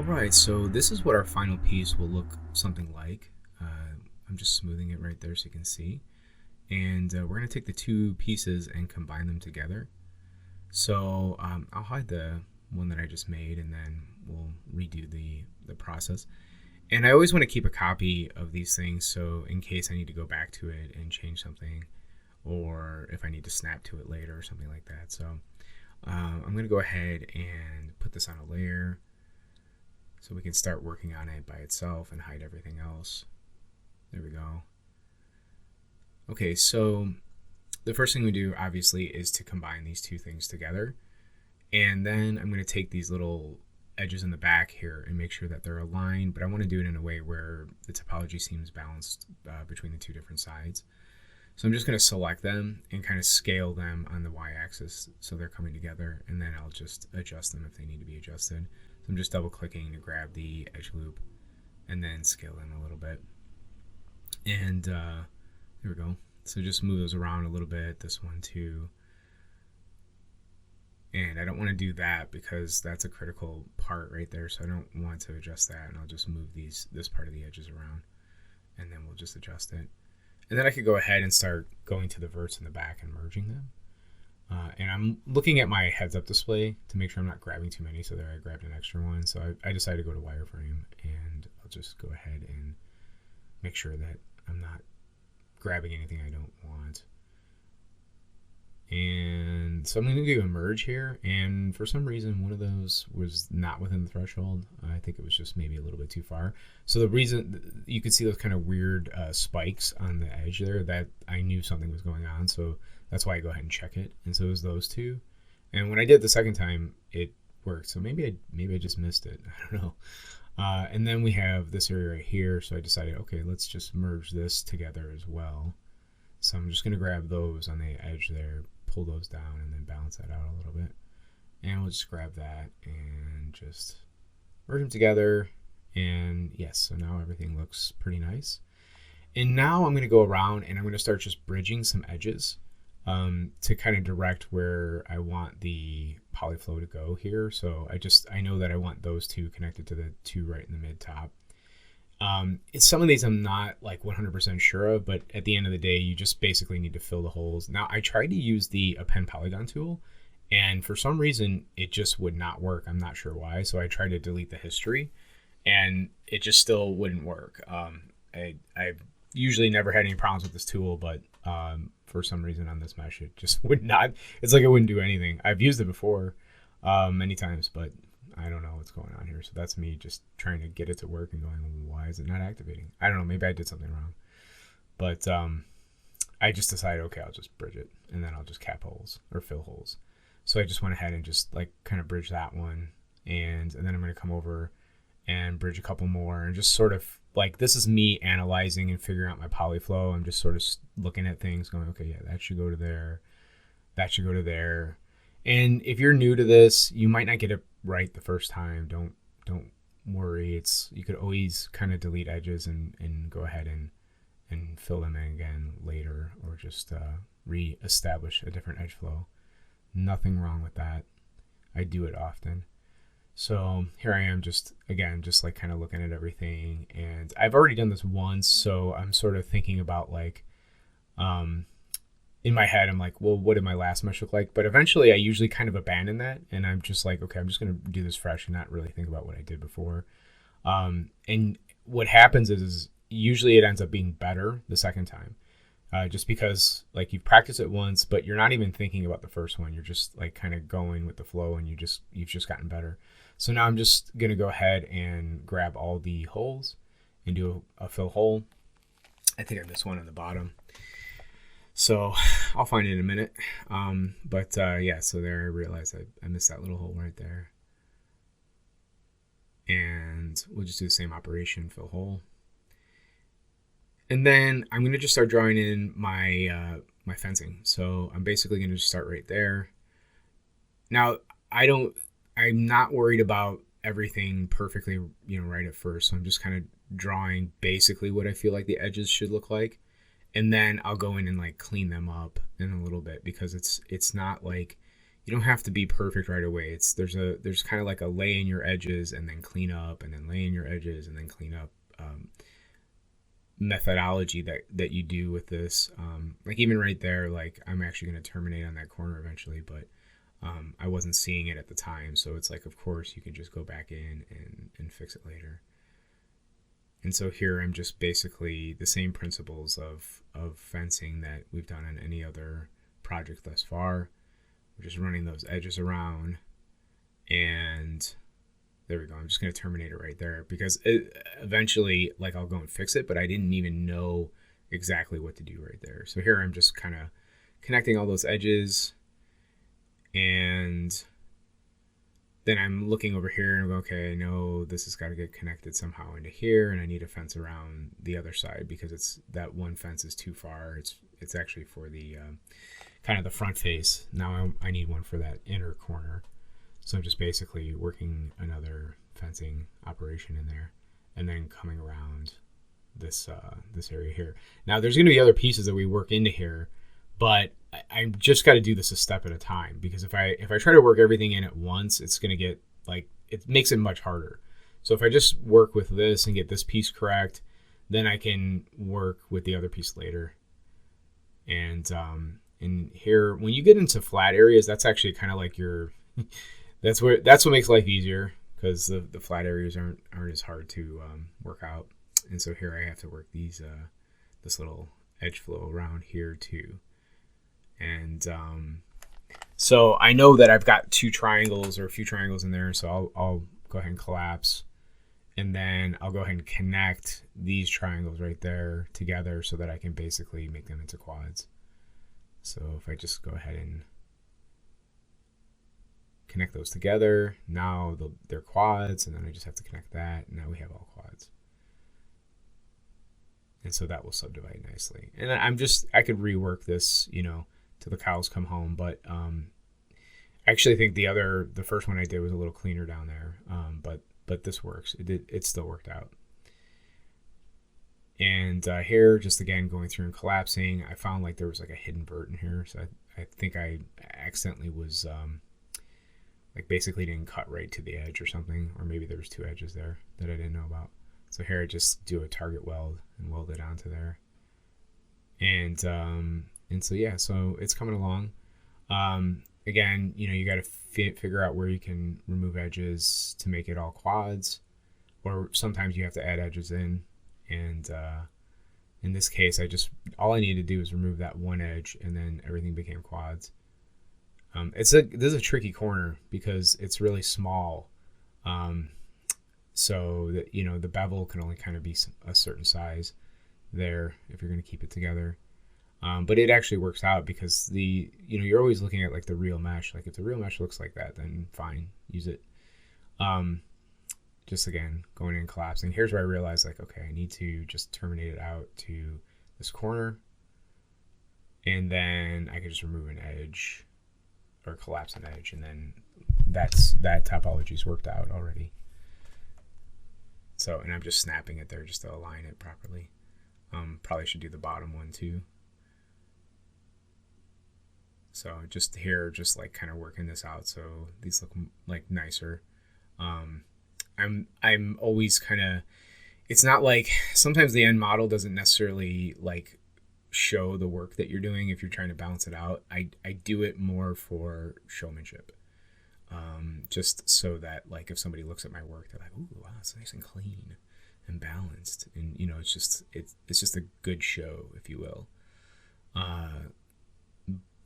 Alright, so this is what our final piece will look something like. I'm just smoothing it right there so you can see. And we're going to take the two pieces and combine them together. So I'll hide the one that I just made and then we'll redo the process. And I always want to keep a copy of these things so in case I need to go back to it and change something, or if I need to snap to it later or something like that. So I'm going to go ahead and put this on a layer so we can start working on it by itself and hide everything else. There we go. Okay, so the first thing we do obviously is to combine these two things together. And then I'm going to take these little edges in the back here and make sure that they're aligned, but I want to do it in a way where the topology seems balanced between the two different sides. So I'm just going to select them and kind of scale them on the y-axis so they're coming together, and then I'll just adjust them if they need to be adjusted. So I'm just double clicking to grab the edge loop and then scale them a little bit. And there we go. So just move those around a little bit, this one too. And I don't want to do that because that's a critical part right there, so I don't want to adjust that, and I'll just move this part of the edges around, and then we'll just adjust it. And then I could go ahead and start going to the verts in the back and merging them. And I'm looking at my heads up display to make sure I'm not grabbing too many, so there I grabbed an extra one. So I decided to go to wireframe, and I'll just go ahead and make sure that I'm not grabbing anything I don't want. And so I'm going to do a merge here, and for some reason one of those was not within the threshold. I think it was just maybe a little bit too far. So the reason you could see those kind of weird spikes on the edge there, that I knew something was going on, so that's why I go ahead and check it. And so it was those two, and when I did it the second time it worked, so maybe I just missed it. I don't know. And then we have this area right here, so I decided, okay, let's just merge this together as well. So I'm just going to grab those on the edge there, pull those down, and then balance that out a little bit. And we'll just grab that and just merge them together. And yes, so now everything looks pretty nice. And now I'm going to go around and I'm going to start just bridging some edges to kind of direct where I want the polyflow to go here. So I know that I want those two connected to the two right in the mid top. Some of these I'm not like 100% sure of, but at the end of the day, you just basically need to fill the holes. Now, I tried to use the append polygon tool, and for some reason, it just would not work. I'm not sure why. So I tried to delete the history, and it just still wouldn't work. I've usually never had any problems with this tool, but for some reason on this mesh, it just would not. It's like it wouldn't do anything. I've used it before many times, but I don't know what's going on here. So that's me just trying to get it to work and going, why is it not activating? I don't know. Maybe I did something wrong. But I just decided, okay, I'll just bridge it. And then I'll just cap holes or fill holes. So I just went ahead and just like kind of bridge that one. And then I'm going to come over and bridge a couple more. And just sort of like, this is me analyzing and figuring out my polyflow. I'm just sort of looking at things going, okay, yeah, that should go to there. That should go to there. And if you're new to this, you might not get it right the first time. Don't worry. You could always kind of delete edges and go ahead and fill them in again later, or just re-establish a different edge flow. Nothing wrong with that. I do it often. So here I am, just like kind of looking at everything, and I've already done this once, so I'm sort of thinking about like in my head, I'm like, well, what did my last mesh look like? But eventually I usually kind of abandon that, and I'm just like, okay, I'm just going to do this fresh and not really think about what I did before. And what happens is usually it ends up being better the second time, just because like you've practiced it once, but you're not even thinking about the first one. You're just like kind of going with the flow, and you've just gotten better. So now I'm just going to go ahead and grab all the holes and do a fill hole. I think I missed one on the bottom, so I'll find it in a minute. Yeah, so there I realized I missed that little hole right there. And we'll just do the same operation, fill hole. And then I'm going to just start drawing in my my fencing. So I'm basically going to just start right there. Now, I'm not worried about everything perfectly, right at first. So I'm just kind of drawing basically what I feel like the edges should look like. And then I'll go in and like clean them up in a little bit, because it's not like, you don't have to be perfect right away. There's kind of like a lay in your edges and then clean up, and then lay in your edges and then clean up methodology that you do with this. Like even right there, like I'm actually going to terminate on that corner eventually, but I wasn't seeing it at the time, so it's like, of course you can just go back in and fix it later. And so here I'm just basically the same principles of fencing that we've done on any other project thus far. We're just running those edges around, and there we go. I'm just going to terminate it right there because eventually, like, I'll go and fix it, but I didn't even know exactly what to do right there. So here I'm just kind of connecting all those edges, and then I'm looking over here and I'm going, okay, I know this has got to get connected somehow into here, and I need a fence around the other side because it's that one fence is too far. It's actually for the kind of the front face. Now I need one for that inner corner. So I'm just basically working another fencing operation in there, and then coming around this area here. Now there's going to be other pieces that we work into here, but I just got to do this a step at a time, because if I try to work everything in at once, it's going to get, like, it makes it much harder. So if I just work with this and get this piece correct, then I can work with the other piece later. And here, when you get into flat areas, that's actually kind of like your that's what makes life easier, because the flat areas aren't as hard to work out. And so here I have to work these this little edge flow around here too. And so I know that I've got two triangles or a few triangles in there, so I'll go ahead and collapse, and then I'll go ahead and connect these triangles right there together so that I can basically make them into quads. So if I just go ahead and connect those together, now they're quads, and then I just have to connect that, and now we have all quads. And so that will subdivide nicely. And I could rework this, till the cows come home, but I actually think the first one I did was a little cleaner down there, but this works. It still worked out. And here, just again going through and collapsing, I found like there was like a hidden vert in here, so I think I accidentally was like basically didn't cut right to the edge or something, or maybe there was two edges there that I didn't know about. So here I just do a target weld and weld it onto there, and so yeah, so it's coming along. Again, you got to figure out where you can remove edges to make it all quads, or sometimes you have to add edges in. And in this case, all I needed to do was remove that one edge, and then everything became quads. This is a tricky corner because it's really small, so that the bevel can only kind of be a certain size there if you're going to keep it together. But it actually works out because you're always looking at like the real mesh. Like if the real mesh looks like that, then fine, use it. Just again, going in and collapsing. Here's where I realized, like, okay, I need to just terminate it out to this corner, and then I can just remove an edge or collapse an edge, and then that topology's worked out already. So, and I'm just snapping it there just to align it properly. Probably should do the bottom one too. So just here, just like kind of working this out so these look like nicer. I'm always kind of, it's not like, sometimes the end model doesn't necessarily like show the work that you're doing if you're trying to balance it out. I do it more for showmanship. Just so that like if somebody looks at my work, they're like, ooh, wow, it's nice and clean and balanced. And it's just a good show, if you will.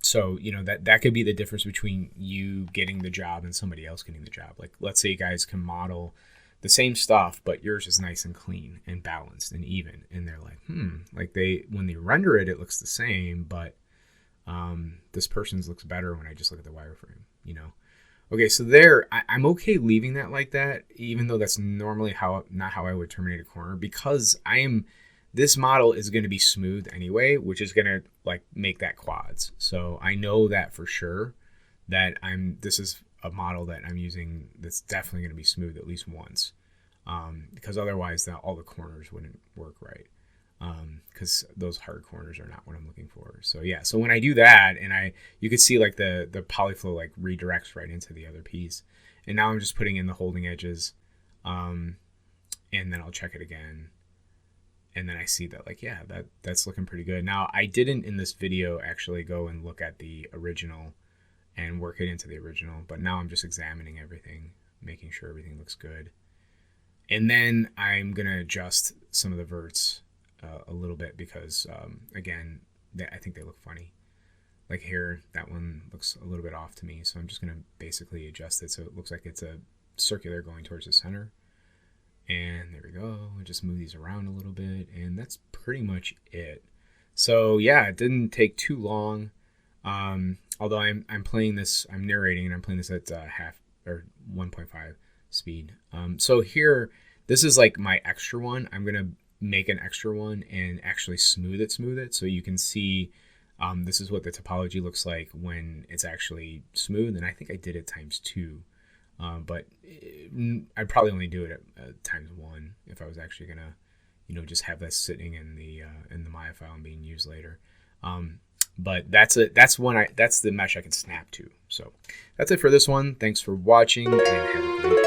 So, that could be the difference between you getting the job and somebody else getting the job. Like, let's say you guys can model the same stuff, but yours is nice and clean and balanced and even. And they're like, like when they render it, it looks the same, but this person's looks better when I just look at the wireframe, Okay, so there, I'm okay leaving that like that, even though that's normally not how I would terminate a corner, because this model is going to be smooth anyway, which is going to like make that quads. So I know that for sure that this is a model that I'm using that's definitely going to be smooth at least once, because otherwise all the corners wouldn't work right. because those hard corners are not what I'm looking for. So yeah, so when I do that, and you could see like the polyflow like redirects right into the other piece, and now I'm just putting in the holding edges, and then I'll check it again, and then I see that like, yeah, that's looking pretty good. Now I didn't in this video actually go and look at the original and work it into the original, but now I'm just examining everything, making sure everything looks good. And then I'm gonna adjust some of the verts a little bit because again, I think they look funny. Like here, that one looks a little bit off to me, so I'm just gonna basically adjust it so it looks like it's a circular going towards the center. And there we go. I just move these around a little bit, and that's pretty much it. So yeah, it didn't take too long. Although I'm playing this, I'm narrating, and I'm playing this at half or 1.5 speed. So here, this is like my extra one. I'm gonna make an extra one and actually smooth it, so you can see. This is what the topology looks like when it's actually smooth, and I think I did it ×2. But I'd probably only do it at ×1 if I was actually gonna, just have that sitting in the Maya file and being used later. But that's the mesh I can snap to. So that's it for this one. Thanks for watching, and have a great